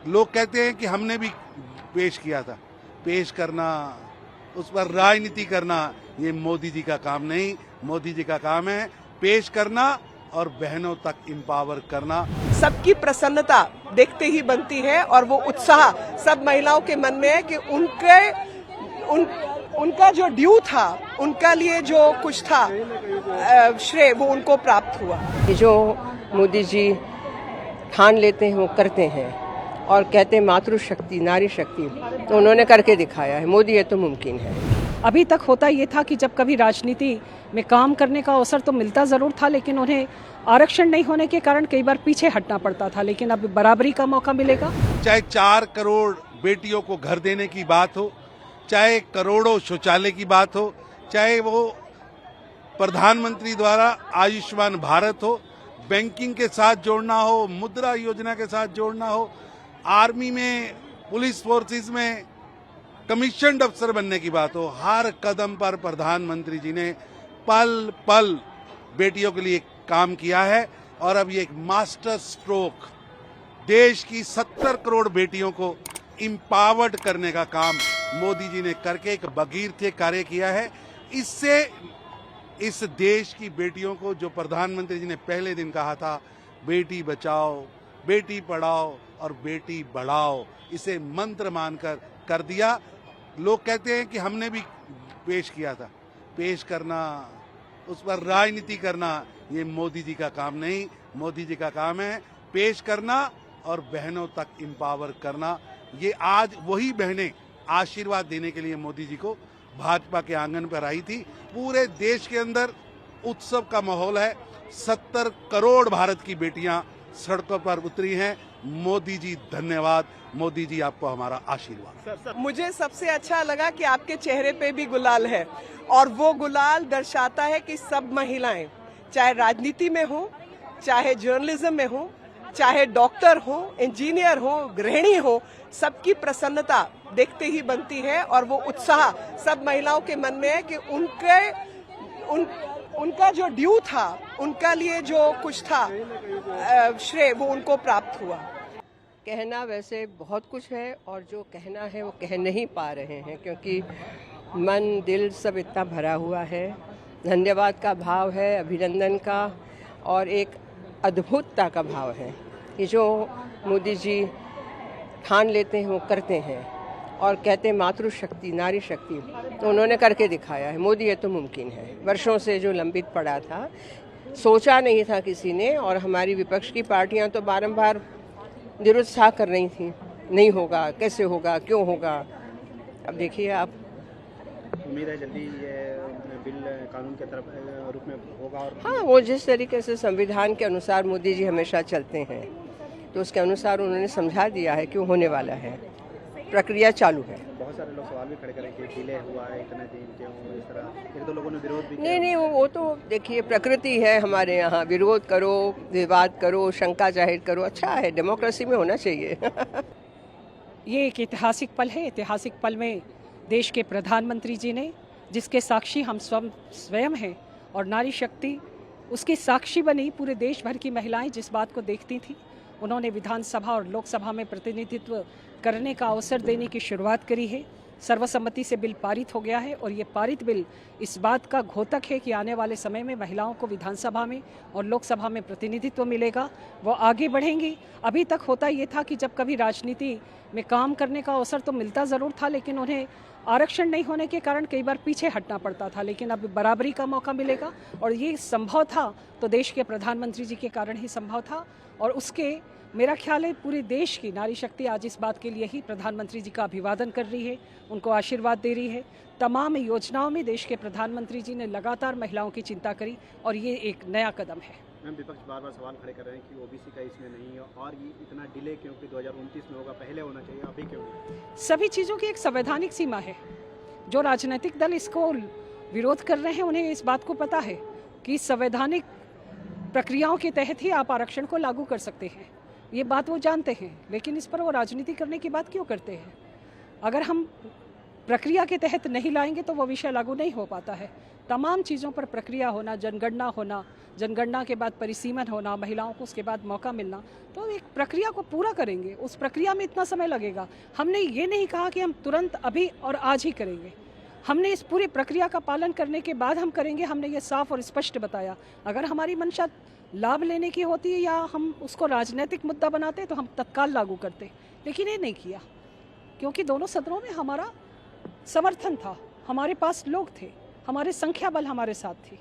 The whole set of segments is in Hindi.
लोग कहते हैं कि हमने भी पेश किया था। पेश करना, उस पर राजनीति करना, ये मोदी जी का काम नहीं। मोदी जी का काम है पेश करना और बहनों तक एम्पावर करना। सबकी प्रसन्नता देखते ही बनती है और वो उत्साह सब महिलाओं के मन में है कि उनका जो ड्यू था, उनका लिए जो कुछ था श्रेय, वो उनको प्राप्त हुआ। जो मोदी जी ठान लेते हैं वो करते हैं और कहते हैं मातृशक्ति, नारी शक्ति, तो उन्होंने करके दिखाया है। मोदी है तो मुमकिन है। अभी तक होता ये था कि जब कभी राजनीति में काम करने का अवसर तो मिलता ज़रूर था, लेकिन उन्हें आरक्षण नहीं होने के कारण कई बार पीछे हटना पड़ता था। लेकिन अब बराबरी का मौका मिलेगा। चाहे 4 करोड़ बेटियों को घर देने की बात हो, चाहे करोड़ों शौचालय की बात हो, चाहे वो प्रधानमंत्री द्वारा आयुष्मान भारत हो, बैंकिंग के साथ जोड़ना हो, मुद्रा योजना के साथ जोड़ना हो, आर्मी में, पुलिस फोर्सेस में कमीशन्ड अफसर बनने की बात हो, हर कदम पर प्रधानमंत्री जी ने पल पल बेटियों के लिए काम किया है। और अब ये एक मास्टर स्ट्रोक देश की 70 करोड़ बेटियों को एम्पावर्ड करने का काम मोदी जी ने करके एक भगीरथ कार्य किया है। इससे इस देश की बेटियों को, जो प्रधानमंत्री जी ने पहले दिन कहा था, बेटी बचाओ, बेटी पढ़ाओ और बेटी बढ़ाओ, इसे मंत्र मानकर कर दिया। लोग कहते हैं कि हमने भी पेश किया था। पेश करना, उस पर राजनीति करना, ये मोदी जी का काम नहीं। मोदी जी का काम है पेश करना और बहनों तक एम्पावर करना। ये आज वही बहनें आशीर्वाद देने के लिए मोदी जी को भाजपा के आंगन पर आई थी। पूरे देश के अंदर उत्सव का माहौल है। 70 करोड़ भारत की बेटियां सड़कों पर उतरी हैं। मोदी जी धन्यवाद। मोदी जी आपको हमारा आशीर्वाद। मुझे सबसे अच्छा लगा कि आपके चेहरे पे भी गुलाल है और वो गुलाल दर्शाता है कि सब महिलाएं, चाहे राजनीति में हो, चाहे जर्नलिज्म में हो, चाहे डॉक्टर हो, इंजीनियर हो, गृहिणी हो, सबकी प्रसन्नता देखते ही बनती है और वो उत्साह सब महिलाओं के मन में है कि उनका जो ड्यू था, उनका लिए जो कुछ था श्रेय, वो उनको प्राप्त हुआ। कहना वैसे बहुत कुछ है और जो कहना है वो कह नहीं पा रहे हैं, क्योंकि मन दिल सब इतना भरा हुआ है। धन्यवाद का भाव है, अभिनंदन का और एक अद्भुतता का भाव है कि जो मोदी जी ठान लेते हैं वो करते हैं और कहते हैं मातृशक्ति, नारी शक्ति, तो उन्होंने करके दिखाया है। मोदी है तो मुमकिन है। वर्षों से जो लंबित पड़ा था, सोचा नहीं था किसी ने, और हमारी विपक्ष की पार्टियां तो बारंबार निरुत्साह कर रही थी, नहीं होगा, कैसे होगा, क्यों होगा। अब देखिए आप। उम्मीद है जल्दी ये बिल कानून के तरफ रूप में होगा। और हाँ, वो जिस तरीके से संविधान के अनुसार मोदी जी हमेशा चलते हैं, तो उसके अनुसार उन्होंने समझा दिया है कि होने वाला है। प्रक्रिया चालू है। बहुत सारे लोग सवाल भी खड़े करें कि डिले हुआ है इतने दिन क्यों, इस तरह 1-2 लोगों ने विरोध भी किया। नहीं, वो तो देखिए प्रकृति है हमारे यहाँ। विरोध करो, विवाद करो, शंका जाहिर करो, अच्छा है, डेमोक्रेसी में होना चाहिए। ये एक ऐतिहासिक पल है। ऐतिहासिक पल में देश के प्रधानमंत्री जी ने, जिसके साक्षी हम स्वयं हैं, और नारी शक्ति उसकी साक्षी बनी पूरे देश भर की महिलाएं जिस बात को देखती थी, उन्होंने विधानसभा और लोकसभा में प्रतिनिधित्व करने का अवसर देने की शुरुआत करी है। सर्वसम्मति से बिल पारित हो गया है और ये पारित बिल इस बात का घोतक है कि आने वाले समय में महिलाओं को विधानसभा में और लोकसभा में प्रतिनिधित्व मिलेगा, वो आगे बढ़ेंगी। अभी तक होता ये था कि जब कभी राजनीति में काम करने का अवसर तो मिलता ज़रूर था, लेकिन उन्हें आरक्षण नहीं होने के कारण कई बार पीछे हटना पड़ता था। लेकिन अब बराबरी का मौका मिलेगा और ये संभव था तो देश के प्रधानमंत्री जी के कारण ही संभव था। और उसके मेरा ख्याल है पूरे देश की नारी शक्ति आज इस बात के लिए ही प्रधानमंत्री जी का अभिवादन कर रही है, उनको आशीर्वाद दे रही है। तमाम योजनाओं में देश के प्रधानमंत्री जी ने लगातार महिलाओं की चिंता करी और ये एक नया कदम है। मैम, विपक्ष बार बार सवाल खड़े कर रहे हैं कि ओबीसी का इसमें नहीं है और ये इतना डिले क्योंकि 2029 में होगा, पहले होना चाहिए, अभी क्यों? सभी चीज़ों की एक संवैधानिक सीमा है। जो राजनीतिक दल इसको विरोध कर रहे हैं, उन्हें इस बात को पता है कि संवैधानिक प्रक्रियाओं के तहत ही आप आरक्षण को लागू कर सकते हैं। ये बात वो जानते हैं, लेकिन इस पर वो राजनीति करने की बात क्यों करते हैं? अगर हम प्रक्रिया के तहत नहीं लाएंगे तो वो विषय लागू नहीं हो पाता है। तमाम चीज़ों पर प्रक्रिया होना, जनगणना होना, जनगणना के बाद परिसीमन होना, महिलाओं को उसके बाद मौका मिलना, तो एक प्रक्रिया को पूरा करेंगे। उस प्रक्रिया में इतना समय लगेगा। हमने ये नहीं कहा कि हम तुरंत अभी और आज ही करेंगे। हमने इस पूरी प्रक्रिया का पालन करने के बाद हम करेंगे। हमने ये साफ और स्पष्ट बताया। अगर हमारी मंशा लाभ लेने की होती है या हम उसको राजनीतिक मुद्दा बनाते तो हम तत्काल लागू करते, लेकिन ये नहीं किया, क्योंकि दोनों सदनों में हमारा समर्थन था, हमारे पास लोग थे, हमारे संख्या बल हमारे साथ थी।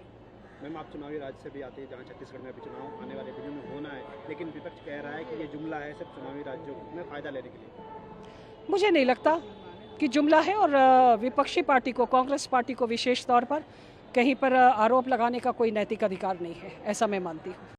मैम, आप चुनावी राज्य से भी आते हैं जहाँ छत्तीसगढ़ में अभी चुनाव आने वाले दिनों में होना है, लेकिन विपक्ष कह रहा है कि ये जुमला है सिर्फ चुनावी राज्यों में फ़ायदा लेने के लिए। मुझे नहीं लगता कि जुमला है, और विपक्षी पार्टी को, कांग्रेस पार्टी को विशेष तौर पर कहीं पर आरोप लगाने का कोई नैतिक अधिकार नहीं है, ऐसा मैं मानती हूँ।